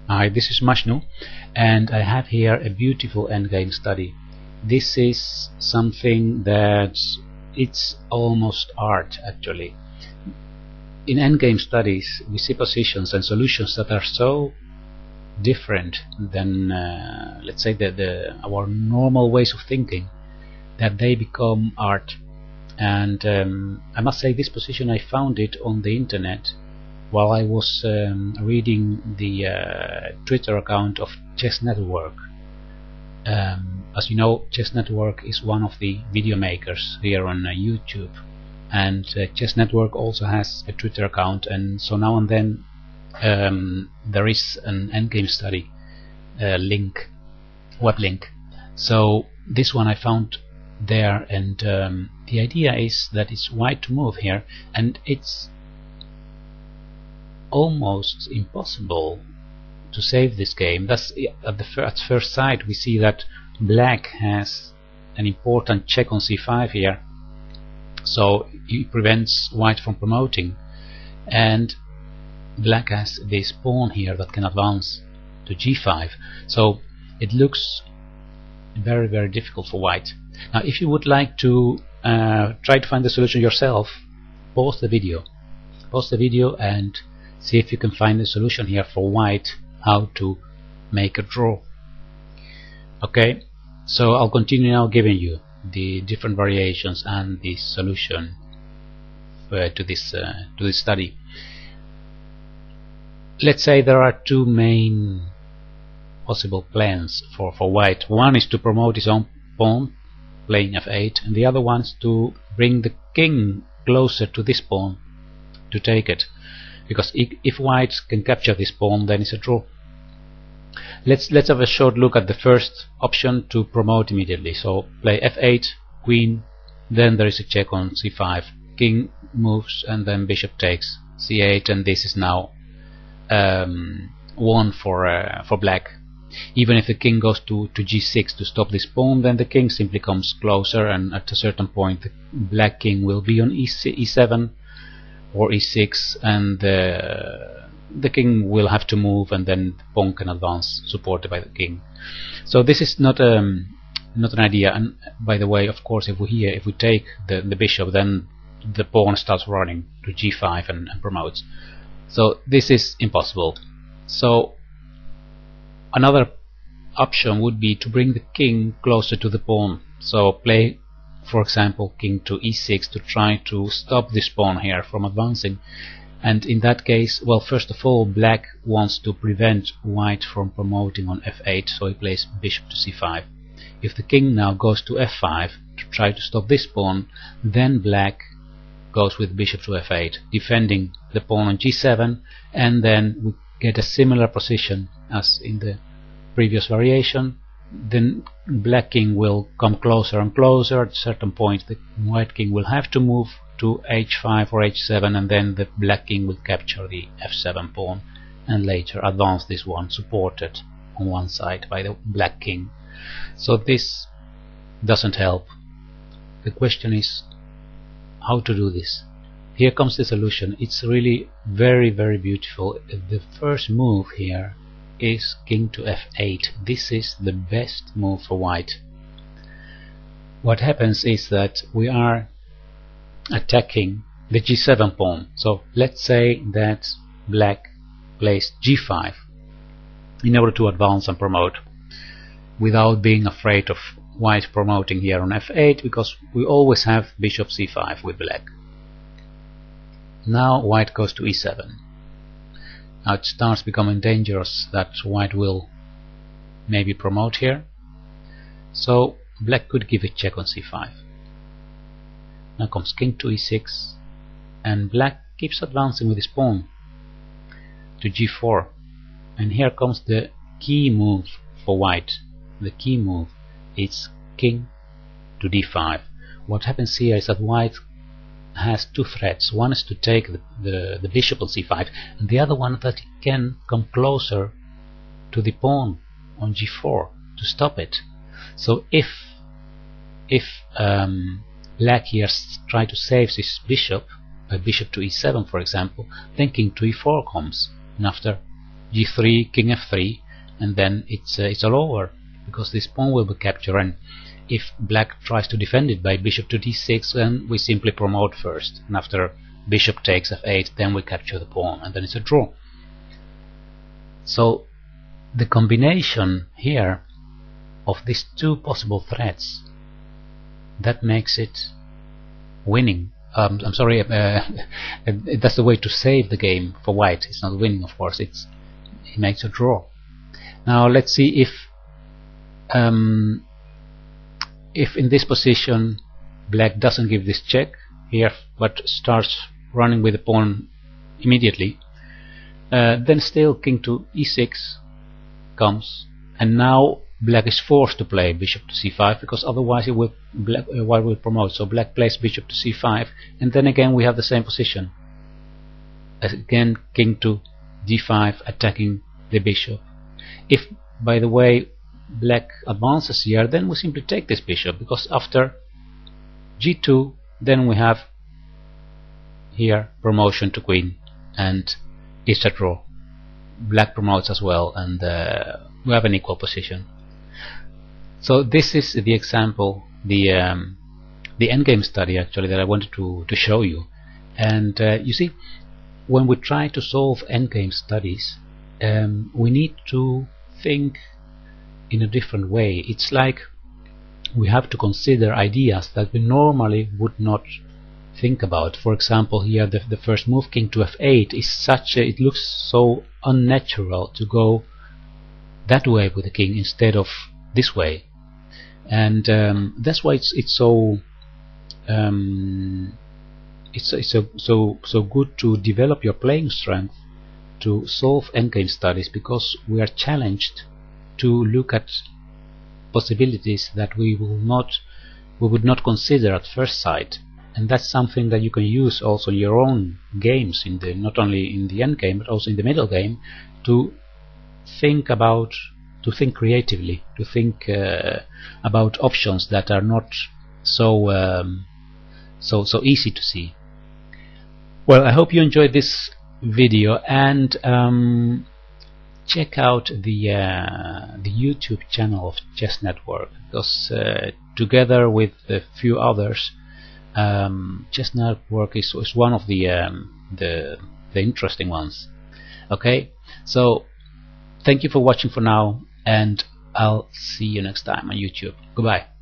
Hi, this is Mashnu, and I have here a beautiful endgame study. This is something that it's almost art, actually. In endgame studies, we see positions and solutions that are so different than, let's say, our normal ways of thinking, that they become art. And I must say, this position, I found it on the internet while I was reading the Twitter account of Chess Network. As you know, Chess Network is one of the video makers here on YouTube, and Chess Network also has a Twitter account, and so now and then there is an endgame study link, web link. So this one I found there, and the idea is that it's white to move here, and it's almost impossible to save this game. Thus, at first sight we see that black has an important check on c5 here, so it prevents white from promoting, and black has this pawn here that can advance to g5, so it looks very, very difficult for white. Now, if you would like to try to find the solution yourself, pause the video and see if you can find the solution here for white, how to make a draw. Okay, so I'll continue now giving you the different variations and the solution to this study. Let's say there are two main possible plans for white. One is to promote his own pawn playing f8, and the other one is to bring the king closer to this pawn to take it, because if white can capture this pawn, then it's a draw. Let's have a short look at the first option, to promote immediately. So play f8, queen, then there is a check on c5, king moves, and then bishop takes c8, and this is now won for black. Even if the king goes to g6 to stop this pawn, then the king simply comes closer, and at a certain point the black king will be on e7 or e6, and the king will have to move, and then the pawn can advance supported by the king. So this is not an idea. And by the way, of course, if we take the bishop, then the pawn starts running to g5 and promotes. So this is impossible. So another option would be to bring the king closer to the pawn. So play, for example, king to e6 to try to stop this pawn here from advancing. And in that case, well, first of all, black wants to prevent white from promoting on f8, so he plays bishop to c5. If the king now goes to f5 to try to stop this pawn, then black goes with bishop to f8, defending the pawn on g7, and then we get a similar position as in the previous variation. Then black king will come closer and closer. At a certain point the white king will have to move to h5 or h7, and then the black king will capture the f7 pawn and later advance this one, supported on one side by the black king. So this doesn't help. The question is how to do this. Here comes the solution. It's really very, very beautiful. The first move here is king to f8. This is the best move for white. What happens is that we are attacking the g7 pawn. So let's say that black plays g5 in order to advance and promote, without being afraid of white promoting here on f8, because we always have bishop c5 with black. Now white goes to e7. Now it starts becoming dangerous that white will maybe promote here, so black could give a check on c5. Now comes king to e6, and black keeps advancing with his pawn to g4, and here comes the key move for white. The key move is king to d5. What happens here is that white has two threats. One is to take the bishop on c5, and the other one that he can come closer to the pawn on g4 to stop it. So if black here try to save this bishop by bishop to e7, for example, then king to e4 comes, and after g3, king f3, and then it's all over, because this pawn will be captured. And if black tries to defend it by bishop to d6, then we simply promote first, and after bishop takes f8, then we capture the pawn, and then it's a draw. So the combination here of these two possible threats, that makes it winning. I'm sorry, that's the way to save the game for white. It's not winning, of course, it makes a draw. Now let's see if in this position black doesn't give this check here, but starts running with the pawn immediately, then still king to e6 comes, and now black is forced to play bishop to c5, because otherwise white will promote. So black plays bishop to c5, and then again we have the same position. Again king to d5, attacking the bishop. If, by the way, black advances here, then we simply take this bishop, because after g2 then we have here promotion to queen, and it's a draw. Black promotes as well, and we have an equal position. So this is the example, the endgame study actually, that I wanted to show you. And you see, when we try to solve endgame studies, we need to think in a different way. It's like we have to consider ideas that we normally would not think about. For example, here the first move, king to f8, is it looks so unnatural to go that way with the king instead of this way, and that's why it's so good to develop your playing strength to solve endgame studies, because we are challenged to look at possibilities that we would not consider at first sight. And that's something that you can use also in your own games, not only in the end game but also in the middle game, to think creatively, to think about options that are not so easy to see. Well, I hope you enjoyed this video, and check out the YouTube channel of Chess Network, because together with a few others, Chess Network is one of the interesting ones. Okay, so thank you for watching for now, and I'll see you next time on YouTube. Goodbye.